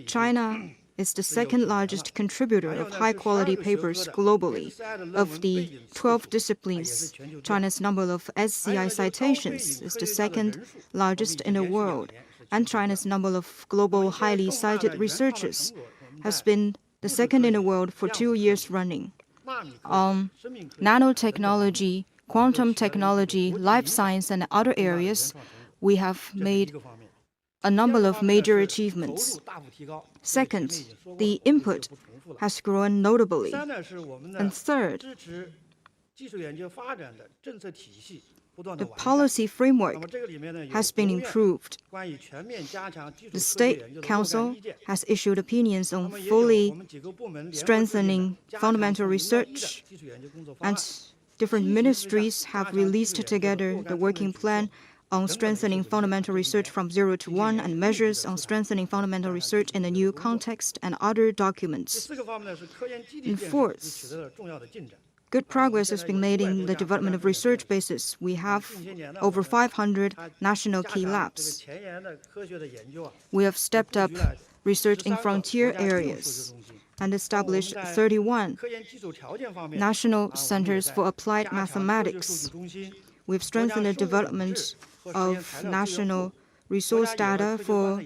China is the 2nd largest contributor of high-quality papers globally. Of the 12 disciplines, China's number of SCI citations is the 2nd largest in the world, and China's number of global highly cited researchers has been the 2nd in the world for 2 years running. On nanotechnology, quantum technology, life science, and other areas, we have made a number of major achievements. Second, the input has grown notably. And third, the policy framework has been improved. The State Council has issued opinions on fully strengthening fundamental research, and different ministries have released together the working plan on strengthening fundamental research from 0 to 1 and measures on strengthening fundamental research in a new context and other documents. And fourth, good progress has been made in the development of research bases. We have over 500 national key labs. We have stepped up research in frontier areas. and established 31 national centers for applied mathematics. We've strengthened the development of national resource data for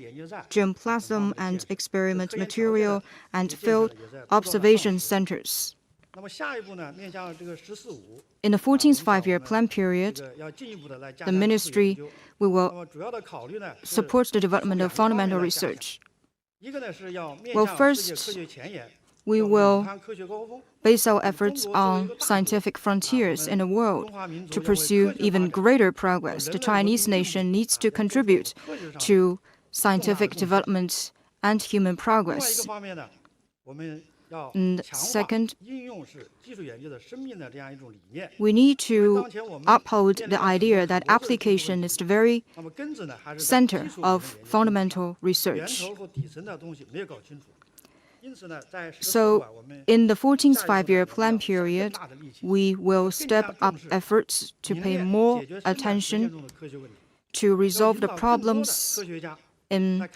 germplasm and experiment material and field observation centers. In the 14th five-year plan period, the ministry will support the development of fundamental research. Well, first, we will base our efforts on scientific frontiers in the world to pursue even greater progress. The Chinese nation needs to contribute to scientific development and human progress. And second, we need to uphold the idea that application is the very center of fundamental research. So, in the 14th five-year plan period, we will step up efforts to pay more attention to resolve the problems in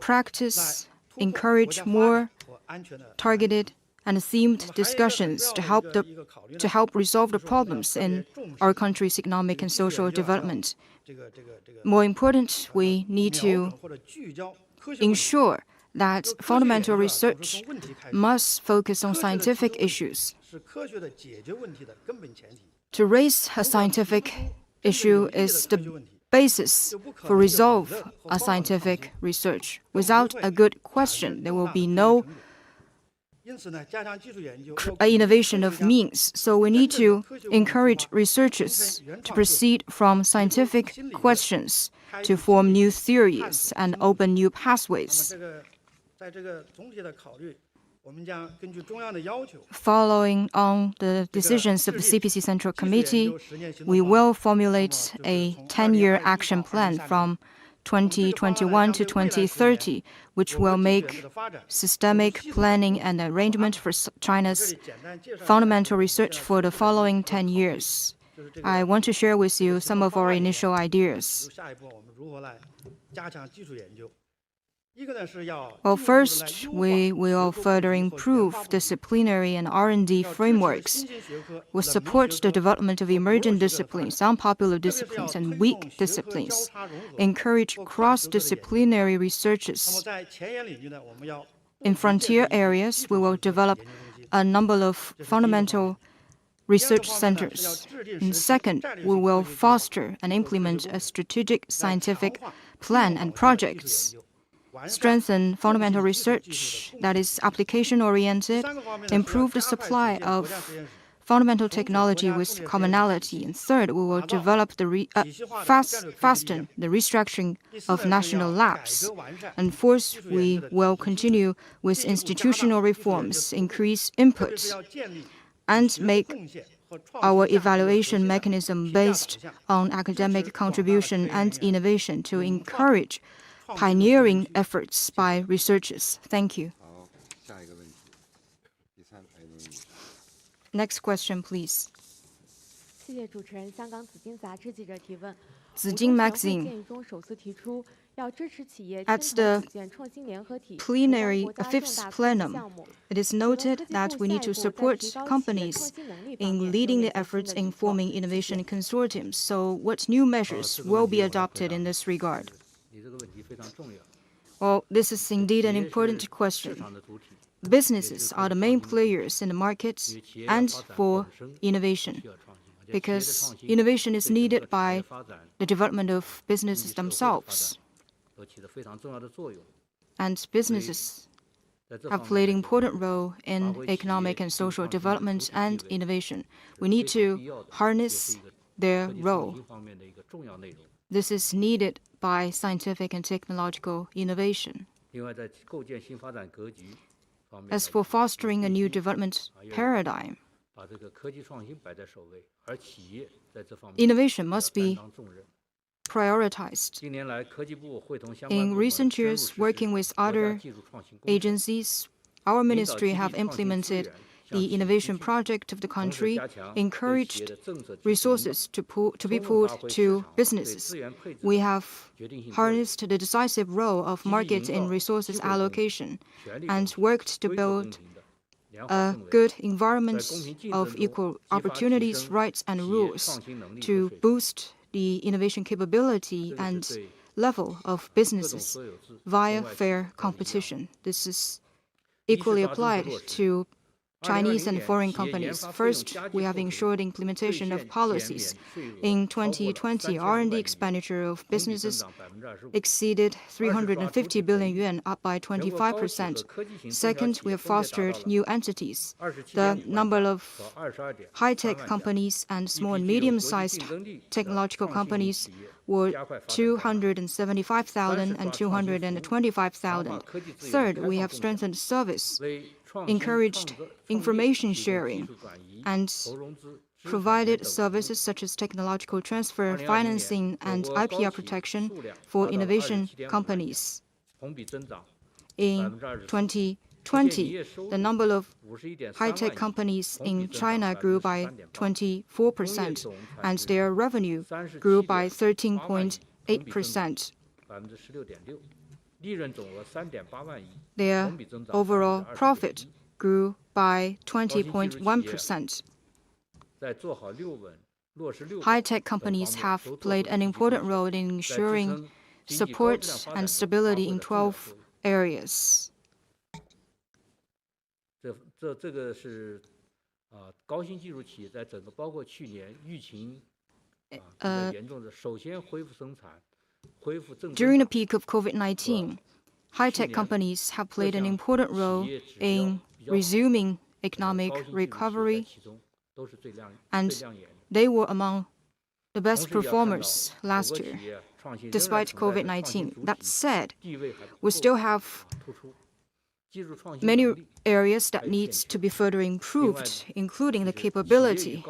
practice, encourage more targeted and themed discussions to help resolve the problems in our country's economic and social development. More important, we need to ensure that fundamental research must focus on scientific issues. To raise a scientific issue is the basis for resolve a scientific research. Without a good question, there will be no innovation of means. So we need to encourage researchers to proceed from scientific questions to form new theories and open new pathways. Following on the decisions of the CPC Central Committee, we will formulate a 10-year action plan from 2021 to 2030, which will make systemic planning and arrangement for China's fundamental research for the following 10 years. I want to share with you some of our initial ideas. Well, first, we will further improve disciplinary and R&D frameworks. We'll support the development of emerging disciplines, unpopular disciplines, and weak disciplines. Encourage cross-disciplinary researches. In frontier areas, we will develop a number of fundamental research centers. And second, we will foster and implement a strategic scientific plan and projects. Strengthen fundamental research that is application-oriented, improve the supply of fundamental technology with commonality. And third, we will develop fasten the restructuring of national labs. And fourth, we will continue with institutional reforms, increase input, and make our evaluation mechanism based on academic contribution and innovation to encourage pioneering efforts by researchers. Thank you. Next question, please. Zhijing magazine. At the fifth plenum, it is noted that we need to support companies in leading the efforts in forming innovation consortiums. So what new measures will be adopted in this regard? Well, this is indeed an important question. Businesses are the main players in the market and for innovation, because innovation is needed by the development of businesses themselves. And businesses have played an important role in economic and social development and innovation. We need to harness their role. This is needed by scientific and technological innovation. As for fostering a new development paradigm, innovation must be prioritized. In recent years, working with other agencies, our ministry have implemented the innovation project of the country, encouraged resources to be pulled to businesses. We have harnessed the decisive role of market in resources allocation and worked to build a good environment of equal opportunities, rights, and rules to boost the innovation capability and level of businesses via fair competition. This is equally applied to Chinese and foreign companies. First, we have ensured implementation of policies. In 2020, R&D expenditure of businesses exceeded 350 billion yuan, up by 25%. Second, we have fostered new entities. The number of high-tech companies and small and medium-sized technological companies were 275,000 and 225,000. Third, we have strengthened service, encouraged information sharing, and provided services such as technological transfer, financing, and IPR protection for innovation companies. In 2020, the number of high-tech companies in China grew by 24%, and their revenue grew by 13.8%. Their overall profit grew by 20.1%. High-tech companies have played an important role in ensuring support and stability in 12 areas. During the peak of COVID-19, high-tech companies have played an important role in resuming economic recovery, and they were among the best performers last year, despite COVID-19. That said, we still have many areas that need to be further improved, including the capability,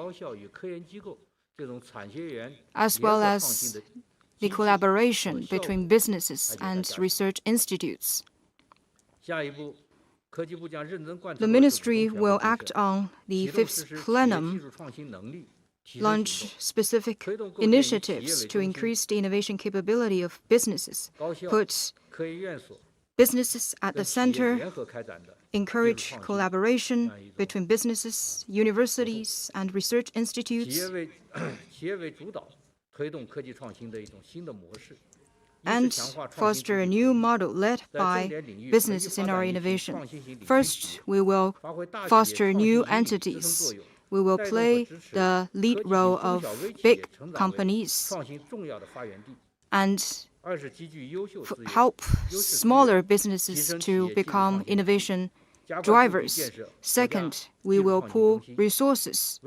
as well as the collaboration between businesses and research institutes. The ministry will act on the fifth plenum, launch specific initiatives to increase the innovation capability of businesses, put businesses at the center, encourage collaboration between businesses, universities, and research institutes, and foster a new model led by businesses in our innovation. First, we will foster new entities. We will play the lead role of big companies and help smaller businesses to become innovation drivers. Second, we will pool resources,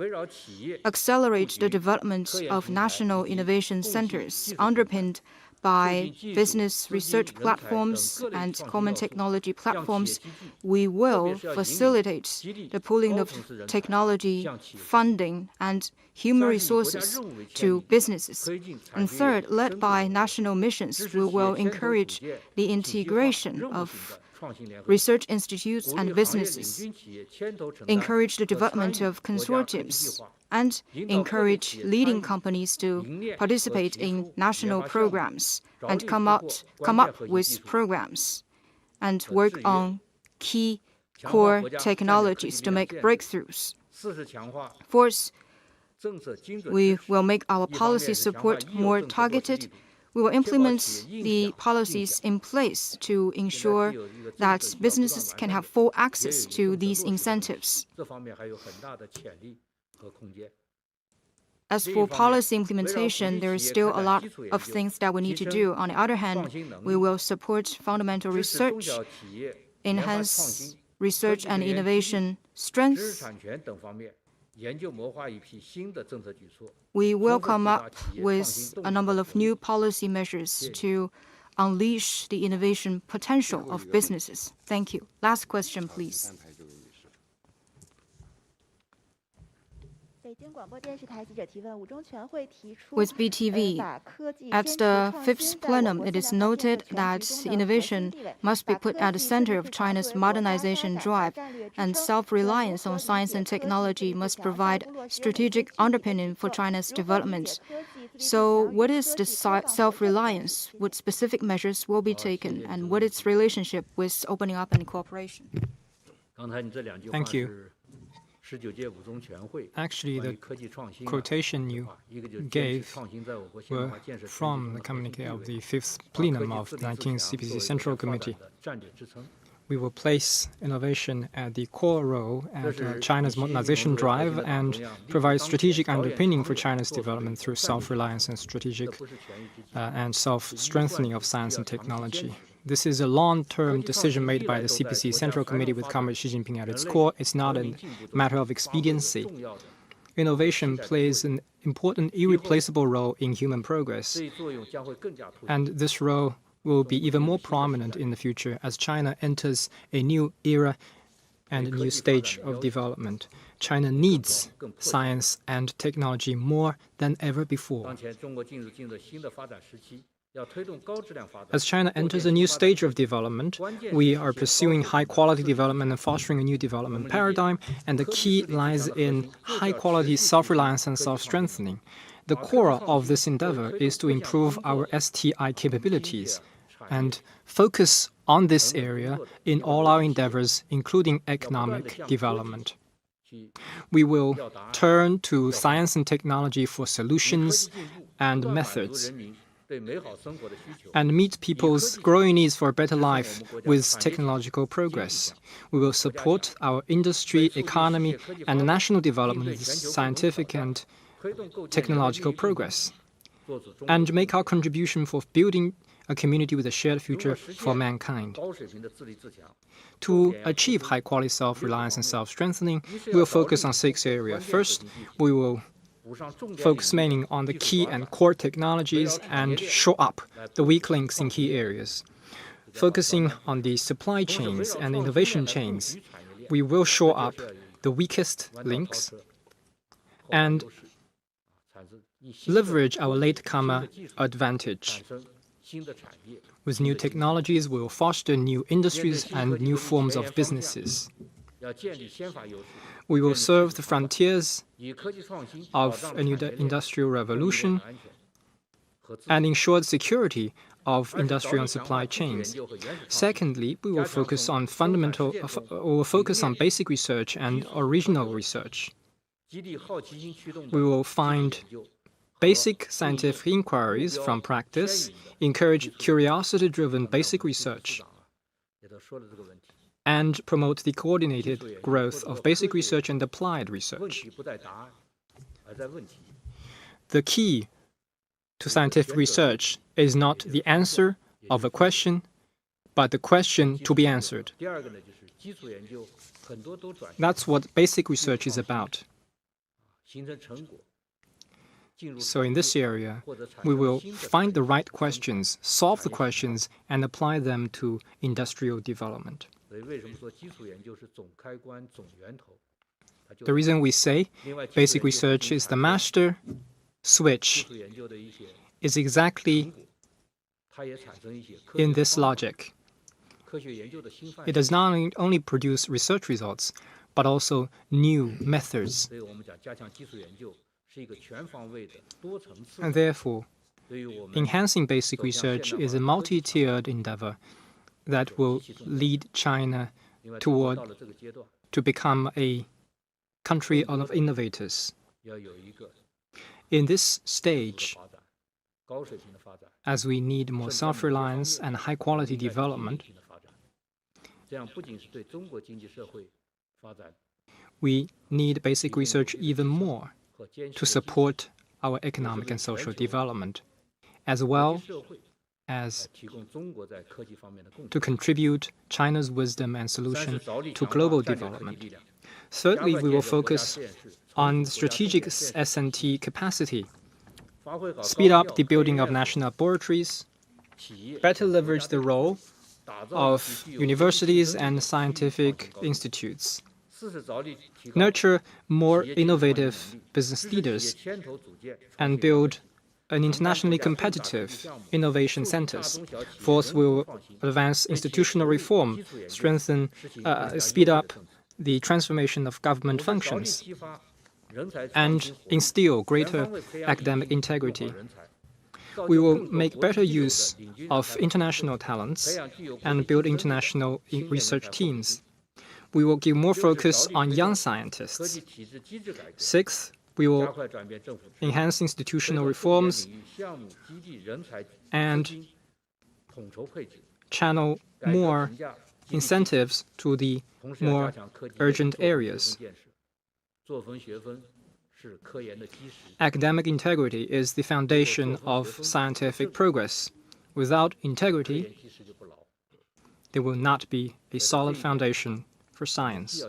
accelerate the development of national innovation centers underpinned by business research platforms and common technology platforms. We will facilitate the pooling of technology, funding, and human resources to businesses. And third, led by national missions, we will encourage the integration of research institutes and businesses, encourage the development of consortiums, and encourage leading companies to participate in national programs and come up with programs and work on key core technologies to make breakthroughs. Fourth, we will make our policy support more targeted. We will implement the policies in place to ensure that businesses can have full access to these incentives. As for policy implementation, there is still a lot of things that we need to do. On the other hand, we will support fundamental research, enhance research and innovation strength. We will come up with a number of new policy measures to unleash the innovation potential of businesses. Thank you. Last question, please. With BTV, at the fifth plenum, it is noted that innovation must be put at the center of China's modernization drive, and self-reliance on science and technology must provide strategic underpinning for China's development. So, what is this self-reliance? What specific measures will be taken, and what is its relationship with opening up and cooperation? Thank you. Actually, the quotation you gave were from the communique of the fifth plenum of the 19th CPC Central Committee. We will place innovation at the core role at China's modernization drive and provide strategic underpinning for China's development through self-reliance and strategic and self-strengthening of science and technology. This is a long-term decision made by the CPC Central Committee with Comrade Xi Jinping at its core. It's not a matter of expediency. Innovation plays an important, irreplaceable role in human progress. And this role will be even more prominent in the future as China enters a new era and a new stage of development. China needs science and technology more than ever before. As China enters a new stage of development, we are pursuing high-quality development and fostering a new development paradigm, and the key lies in high-quality self-reliance and self-strengthening. The core of this endeavor is to improve our STI capabilities and focus on this area in all our endeavors, including economic development. We will turn to science and technology for solutions and methods, and meet people's growing needs for a better life with technological progress. We will support our industry, economy, and national development with scientific and technological progress, and make our contribution for building a community with a shared future for mankind. To achieve high-quality self-reliance and self-strengthening, we will focus on 6 areas. First, we will focus mainly on the key and core technologies and shore up the weak links in key areas. Focusing on the supply chains and innovation chains, we will shore up the weakest links and leverage our latecomer advantage. With new technologies, we will foster new industries and new forms of businesses. We will serve the frontiers of a new industrial revolution and ensure the security of industrial and supply chains. Secondly, we will focus on basic research and original research. We will find basic scientific inquiries from practice, encourage curiosity-driven basic research, and promote the coordinated growth of basic research and applied research. The key to scientific research is not the answer of a question, but the question to be answered. That's what basic research is about. So in this area, we will find the right questions, solve the questions, and apply them to industrial development. The reason we say basic research is the master switch is exactly in this logic. It does not only produce research results, but also new methods. And therefore, enhancing basic research is a multi-tiered endeavor that will lead China to become a country of innovators. In this stage, as we need more self-reliance and high-quality development, we need basic research even more to support our economic and social development, as well as to contribute China's wisdom and solution to global development. Thirdly, we will focus on strategic S&T capacity, speed up the building of national laboratories, better leverage the role of universities and scientific institutes, nurture more innovative business leaders, and build an internationally competitive innovation centers. Fourth, we will advance institutional reform, speed up the transformation of government functions, and instill greater academic integrity. We will make better use of international talents and build international research teams. We will give more focus on young scientists. Sixth, we will enhance institutional reforms and channel more incentives to the more urgent areas. Academic integrity is the foundation of scientific progress. Without integrity, there will not be a solid foundation for science.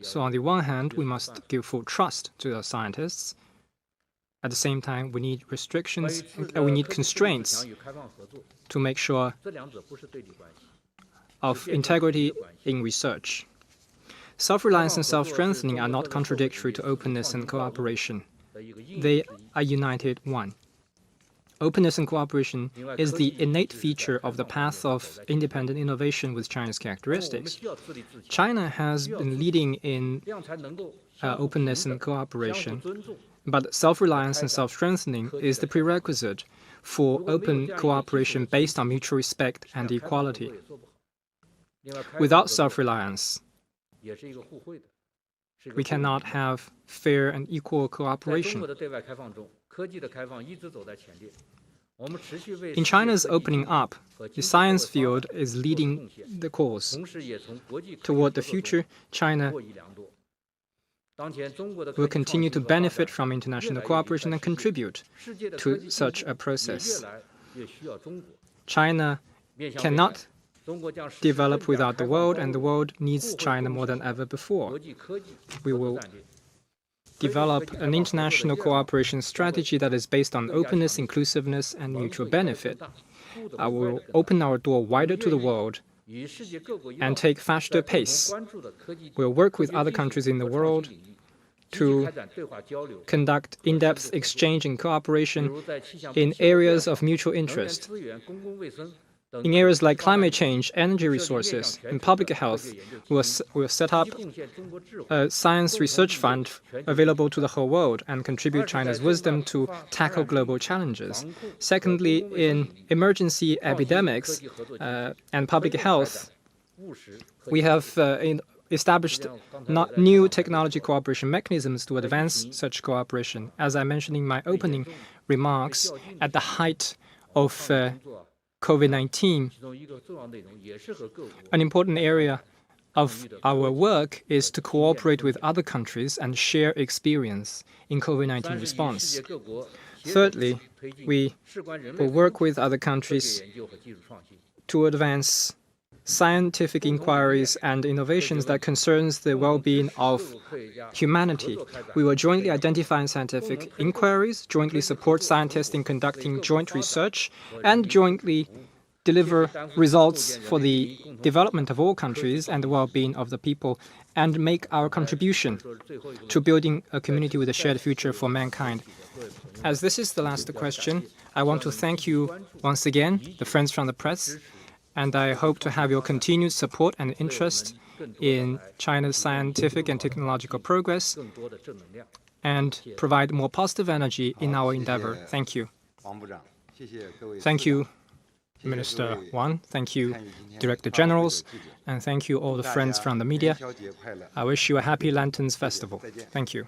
So on the one hand, we must give full trust to the scientists. At the same time, we need restrictions, we need constraints to make sure of integrity in research. Self-reliance and self-strengthening are not contradictory to openness and cooperation. They are united one. Openness and cooperation is the innate feature of the path of independent innovation with China's characteristics. China has been leading in openness and cooperation, but self-reliance and self-strengthening is the prerequisite for open cooperation based on mutual respect and equality. Without self-reliance, we cannot have fair and equal cooperation. In China's opening up, the science field is leading the course. Toward the future, China will continue to benefit from international cooperation and contribute to such a process. China cannot develop without the world, and the world needs China more than ever before. We will develop an international cooperation strategy that is based on openness, inclusiveness, and mutual benefit. I will open our door wider to the world and take faster pace. We'll work with other countries in the world to conduct in-depth exchange and cooperation in areas of mutual interest. In areas like climate change, energy resources, and public health, we'll set up a science research fund available to the whole world and contribute China's wisdom to tackle global challenges. Secondly, in emergency epidemics and public health, we have established new technology cooperation mechanisms to advance such cooperation. As I mentioned in my opening remarks, at the height of COVID-19, an important area of our work is to cooperate with other countries and share experience in COVID-19 response. Thirdly, we will work with other countries to advance scientific inquiries and innovations that concerns the well-being of humanity. We will jointly identify scientific inquiries, jointly support scientists in conducting joint research, and jointly deliver results for the development of all countries and the well-being of the people, and make our contribution to building a community with a shared future for mankind. As this is the last question, I want to thank you once again, the friends from the press, and I hope to have your continued support and interest in China's scientific and technological progress and provide more positive energy in our endeavor. Thank you. Thank you, Minister Wang. Thank you, Director Generals, and thank you all the friends from the media. I wish you a happy Lanterns Festival. Thank you.